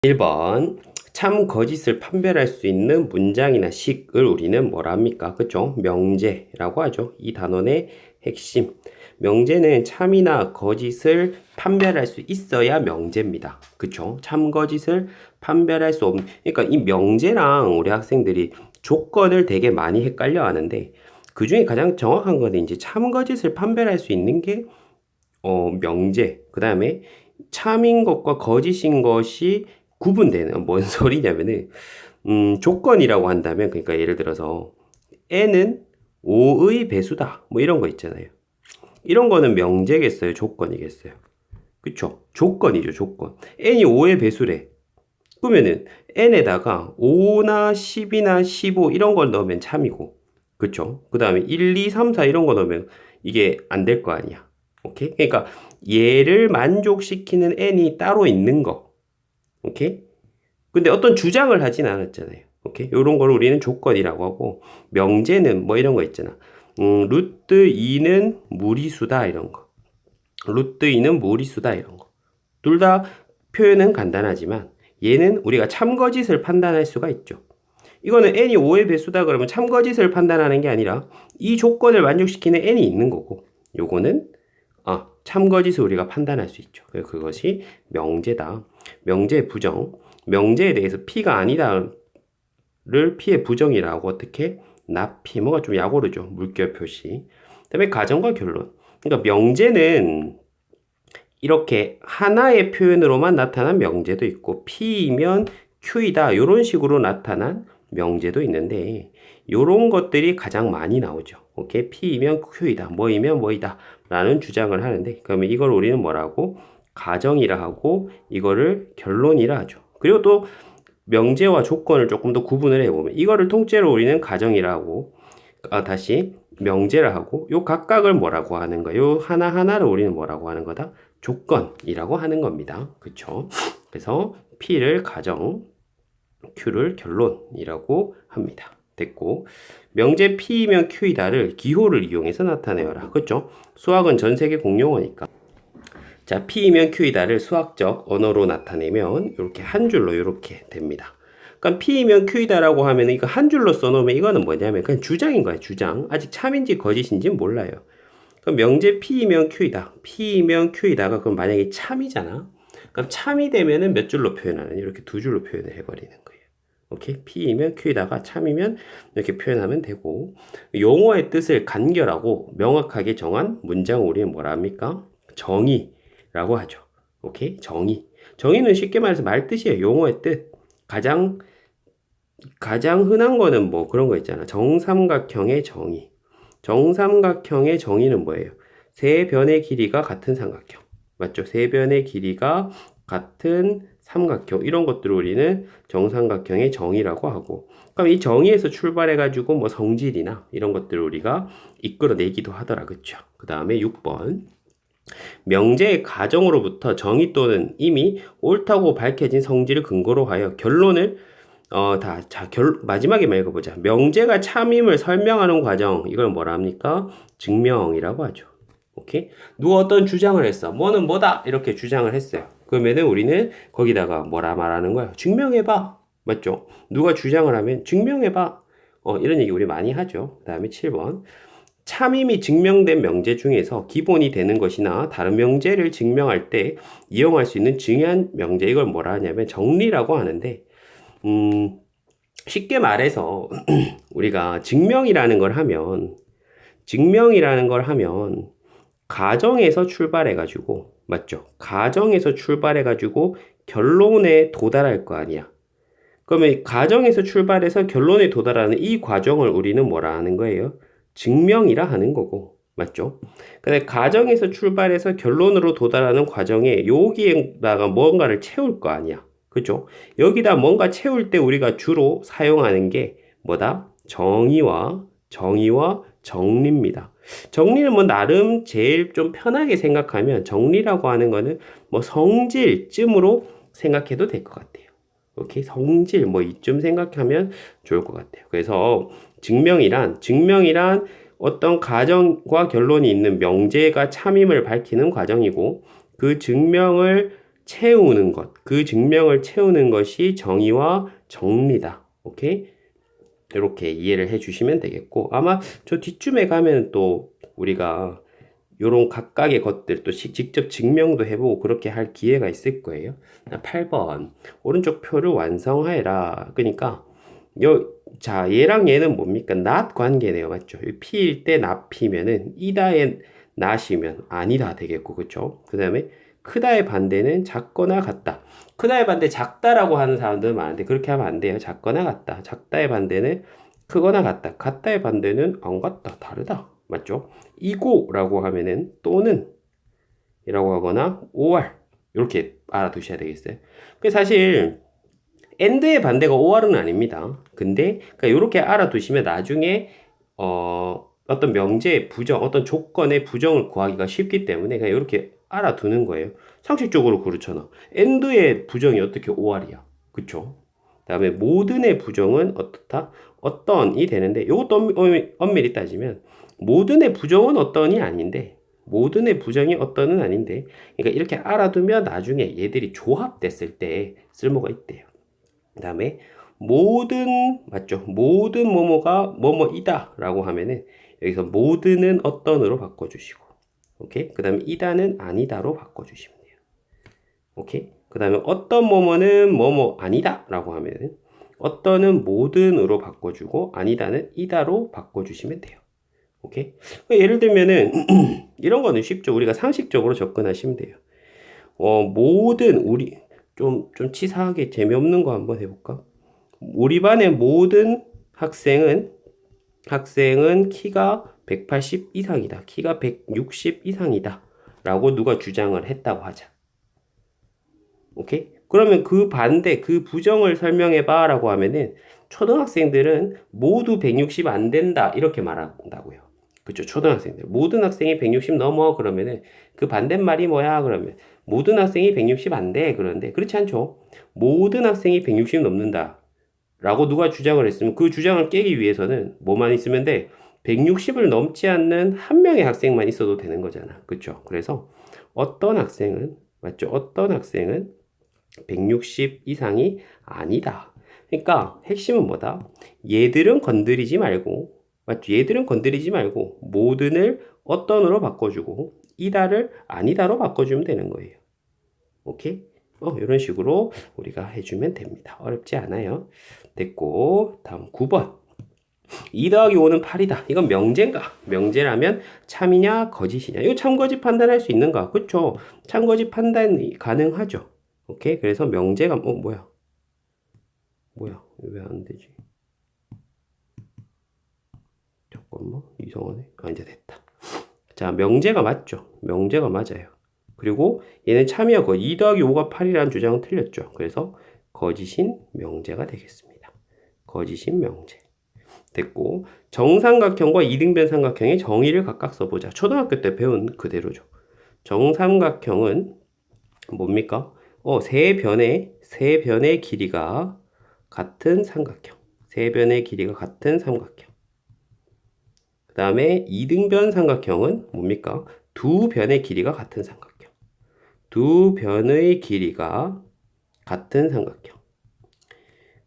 1번 참 거짓을 판별할 수 있는 문장이나 식을 우리는 뭐라 합니까? 그죠? 명제라고 하죠. 이 단원의 핵심. 명제는 참이나 거짓을 판별할 수 있어야 명제입니다. 그쵸? 참 거짓을 판별할 수 없는, 그러니까 이 명제랑 우리 학생들이 조건을 되게 많이 헷갈려 하는데, 그 중에 가장 정확한 거는 이제 참 거짓을 판별할 수 있는 게 명제. 그 다음에 참인 것과 거짓인 것이 구분되는, 뭔 소리냐면은, 조건이라고 한다면, 그러니까 예를 들어서, n은 5의 배수다. 뭐 이런 거 있잖아요. 이런 거는 명제겠어요? 조건이겠어요? 그쵸? 조건이죠, 조건. n이 5의 배수래. 그러면은, n에다가 5나 10이나 15 이런 걸 넣으면 참이고, 그쵸? 그 다음에 1, 2, 3, 4 이런 거 넣으면 이게 안 될 거 아니야. 오케이? 그러니까 얘를 만족시키는 n이 따로 있는 거. 오케이? 근데 어떤 주장을 하진 않았잖아요. 오케이? 요런 걸 우리는 조건이라고 하고, 명제는 뭐 이런 거 있잖아. 루트 2는 무리수다 이런 거. 루트 2는 무리수다 이런 거. 둘 다 표현은 간단하지만 얘는 우리가 참거짓을 판단할 수가 있죠. 이거는 n이 5의 배수다 그러면 참거짓을 판단하는 게 아니라 이 조건을 만족시키는 n이 있는 거고, 요거는 참거짓을 우리가 판단할 수 있죠. 그것이 명제다. 명제의 부정. 명제에 대해서 P가 아니다를 P의 부정이라고 어떻게? 나피. 뭐가 좀 약오르죠. 물결 표시. 그다음에 가정과 결론. 그러니까 명제는 이렇게 하나의 표현으로만 나타난 명제도 있고 P이면 Q이다. 이런 식으로 나타난 명제도 있는데 이런 것들이 가장 많이 나오죠. 오케이? P이면 Q이다. 뭐이면 뭐이다. 라는 주장을 하는데 그러면 이걸 우리는 뭐라고? 가정이라 하고 이거를 결론이라 하죠. 그리고 또 명제와 조건을 조금 더 구분을 해보면 이거를 통째로 우리는 가정이라 하고 다시 명제라 하고 요 각각을 뭐라고 하는 거야? 요 하나하나를 우리는 뭐라고 하는 거다? 조건이라고 하는 겁니다. 그쵸? 그래서 P를 가정, Q를 결론이라고 합니다. 됐고 명제 P이면 Q이다를 기호를 이용해서 나타내어라. 그쵸? 수학은 전 세계 공용어니까. 자, P이면 Q이다를 수학적 언어로 나타내면 이렇게 한 줄로 이렇게 됩니다. 그러니까 P이면 Q이다라고 하면 이거 한 줄로 써놓으면 이거는 뭐냐면 그냥 주장인 거야, 주장. 아직 참인지 거짓인지 몰라요. 그럼 명제 P이면 Q이다. P이면 Q이다가 그럼 만약에 참이잖아. 그럼 참이 되면은 몇 줄로 표현하는? 이렇게 두 줄로 표현을 해버리는 거예요. 오케이? P이면 Q이다가 참이면 이렇게 표현하면 되고 용어의 뜻을 간결하고 명확하게 정한 문장을 우리는 뭐라 합니까? 정의라고 하죠. 오케이? 정의. 정의는 쉽게 말해서 말 뜻이에요. 용어의 뜻. 가장 흔한 거는 뭐 그런 거 있잖아. 정삼각형의 정의. 정삼각형의 정의는 뭐예요? 세 변의 길이가 같은 삼각형. 맞죠? 세 변의 길이가 같은 삼각형. 이런 것들을 우리는 정삼각형의 정의라고 하고. 그럼 이 정의에서 출발해가지고 뭐 성질이나 이런 것들을 우리가 이끌어내기도 하더라. 그쵸? 그 다음에 6번. 명제의 가정으로부터 정의 또는 이미 옳다고 밝혀진 성질을 근거로 하여 결론을 마지막에 읽어보자. 명제가 참임을 설명하는 과정, 이걸 뭐라 합니까? 증명이라고 하죠. 오케이? 누가 어떤 주장을 했어. 뭐는 뭐다! 이렇게 주장을 했어요. 그러면은 우리는 거기다가 뭐라 말하는 거야? 증명해봐! 맞죠? 누가 주장을 하면 증명해봐! 이런 얘기 우리 많이 하죠. 그 다음에 7번. 참임이 증명된 명제 중에서 기본이 되는 것이나 다른 명제를 증명할 때 이용할 수 있는 중요한 명제, 이걸 뭐라 하냐면 정리라고 하는데, 쉽게 말해서 우리가 증명이라는 걸 하면 가정에서 출발해가지고, 맞죠? 가정에서 출발해가지고 결론에 도달할 거 아니야. 그러면 가정에서 출발해서 결론에 도달하는 이 과정을 우리는 뭐라 하는 거예요? 증명이라 하는 거고, 맞죠? 근데 가정에서 출발해서 결론으로 도달하는 과정에 여기에다가 뭔가를 채울 거 아니야. 그죠? 여기다 뭔가 채울 때 우리가 주로 사용하는 게 뭐다? 정의와 정리입니다. 정리는 뭐 나름 제일 좀 편하게 생각하면 정리라고 하는 거는 뭐 성질쯤으로 생각해도 될 것 같아요. 오케이? 성질 뭐 이쯤 생각하면 좋을 것 같아요. 그래서 증명이란 어떤 가정과 결론이 있는 명제가 참임을 밝히는 과정이고 그 증명을 채우는 것, 그 증명을 채우는 것이 정의와 정리다. 오케이? 이렇게 이해를 해 주시면 되겠고, 아마 저 뒤쯤에 가면 또 우리가 요런 각각의 것들 또 직접 증명도 해보고 그렇게 할 기회가 있을 거예요. 8번 오른쪽 표를 완성하여라. 그러니까 자, 얘랑 얘는 뭡니까? not 관계네요. 맞죠? p일 때 not이면은 이다의 not이면 아니다 되겠고, 그쵸? 그 다음에 크다의 반대는 작거나 같다. 크다의 반대 작다라고 하는 사람들은 많은데 그렇게 하면 안 돼요. 작거나 같다. 작다의 반대는 크거나 같다. 같다의 반대는 안 같다. 다르다. 맞죠? 이고라고 하면은 또는 이라고 하거나 or 이렇게 알아두셔야 되겠어요. 그 사실 and의 반대가 or은 아닙니다. 근데 그러니까 이렇게 알아두시면 나중에 어떤 명제의 부정, 어떤 조건의 부정을 구하기가 쉽기 때문에 그냥 이렇게 알아두는 거예요. 상식적으로 그렇잖아. and의 부정이 어떻게 or이야? 그쵸? 그다음에 모든의 부정은 어떻다? 어떤이 되는데 이것도 엄밀히 따지면 모든의 부정은 어떤이 아닌데 모든의 부정이 어떤은 아닌데 그러니까 이렇게 알아두면 나중에 얘들이 조합됐을 때 쓸모가 있대요. 그 다음에 모든 맞죠? 모든 뭐뭐가 뭐뭐이다 라고 하면은 여기서 모든은 어떤으로 바꿔주시고 오케이? 그 다음에 이다는 아니다로 바꿔주시면 돼요. 오케이? 그 다음에 어떤 뭐뭐는 뭐뭐 아니다 라고 하면은 어떤은 모든으로 바꿔주고 아니다는 이다로 바꿔주시면 돼요. 오케이? 예를 들면은 이런 거는 쉽죠. 우리가 상식적으로 접근하시면 돼요. 모든 우리 좀 치사하게 재미없는 거 한번 해볼까? 우리 반의 모든 학생은 키가 180 이상이다. 키가 160 이상이다. 라고 누가 주장을 했다고 하자. 오케이? 그러면 그 반대, 그 부정을 설명해 봐 라고 하면은 초등학생들은 모두 160 안 된다. 이렇게 말한다고요. 그쵸? 초등학생들. 모든 학생이 160 넘어. 그러면은 그 반대말이 뭐야? 그러면 모든 학생이 160 안 돼. 그런데 그렇지 않죠? 모든 학생이 160 넘는다. 라고 누가 주장을 했으면 그 주장을 깨기 위해서는 뭐만 있으면 돼? 160을 넘지 않는 한 명의 학생만 있어도 되는 거잖아. 그쵸? 그래서 어떤 학생은, 맞죠? 어떤 학생은 160 이상이 아니다. 그러니까 핵심은 뭐다? 얘들은 건드리지 말고, 맞죠? 얘들은 건드리지 말고 모든을 어떤으로 바꿔주고 이다를 아니다로 바꿔주면 되는 거예요. 오케이? 이런 식으로 우리가 해주면 됩니다. 어렵지 않아요. 됐고, 다음 9번. 2 더하기 5는 8이다. 이건 명제인가? 명제라면 참이냐, 거짓이냐. 이거 참거짓 판단할 수 있는가? 그쵸? 참거짓 판단이 가능하죠. 오케이? 그래서 명제가, 뭐야? 왜 안 되지? 잠깐만, 이상하네. 이제 됐다. 자, 명제가 맞죠? 명제가 맞아요. 그리고 얘는 참이야 거 2 더하기 5가 8이라는 주장은 틀렸죠. 그래서 거짓인 명제가 되겠습니다. 거짓인 명제. 됐고 정삼각형과 이등변 삼각형의 정의를 각각 써보자. 초등학교 때 배운 그대로죠. 정삼각형은 뭡니까? 세 변의 길이가 같은 삼각형. 세 변의 길이가 같은 삼각형. 그 다음에 이등변 삼각형은 뭡니까? 두 변의 길이가 같은 삼각형. 두 변의 길이가 같은 삼각형.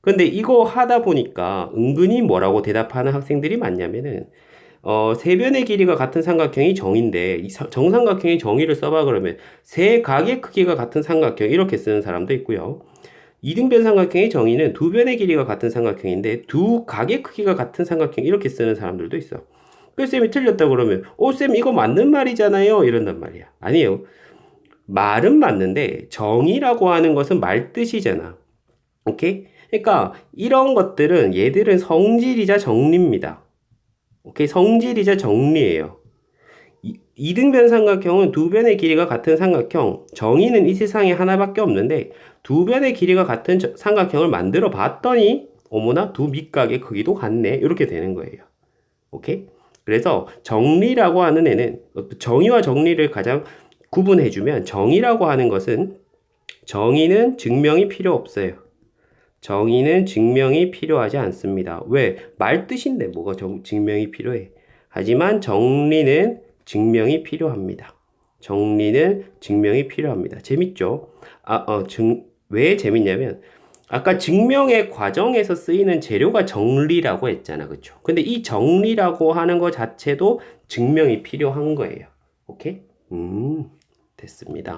근데 이거 하다 보니까 은근히 뭐라고 대답하는 학생들이 많냐면은 세 변의 길이가 같은 삼각형이 정인데 이 정삼각형의 정의를 써봐 그러면 세 각의 크기가 같은 삼각형 이렇게 쓰는 사람도 있고요. 이등변 삼각형의 정의는 두 변의 길이가 같은 삼각형인데 두 각의 크기가 같은 삼각형 이렇게 쓰는 사람들도 있어. 그 쌤이 틀렸다 그러면 쌤 이거 맞는 말이잖아요 이런단 말이야. 아니에요. 말은 맞는데 정의라고 하는 것은 말 뜻이잖아. 오케이? 그러니까 이런 것들은 얘들은 성질이자 정리입니다. 오케이? 성질이자 정리예요. 이등변 삼각형은 두 변의 길이가 같은 삼각형. 정의는 이 세상에 하나밖에 없는데 두 변의 길이가 같은 삼각형을 만들어 봤더니 어머나 두 밑각의 크기도 같네. 이렇게 되는 거예요. 오케이? 그래서 정리라고 하는 애는 정의와 정리를 가장 구분해주면 정의라고 하는 것은 정의는 증명이 필요 없어요. 정의는 증명이 필요하지 않습니다. 왜? 말 뜻인데 뭐가 증명이 필요해. 하지만 정리는 증명이 필요합니다. 정리는 증명이 필요합니다. 재밌죠? 왜 재밌냐면 아까 증명의 과정에서 쓰이는 재료가 정리라고 했잖아. 그쵸? 근데 이 정리라고 하는 것 자체도 증명이 필요한 거예요. 오케이? 됐습니다.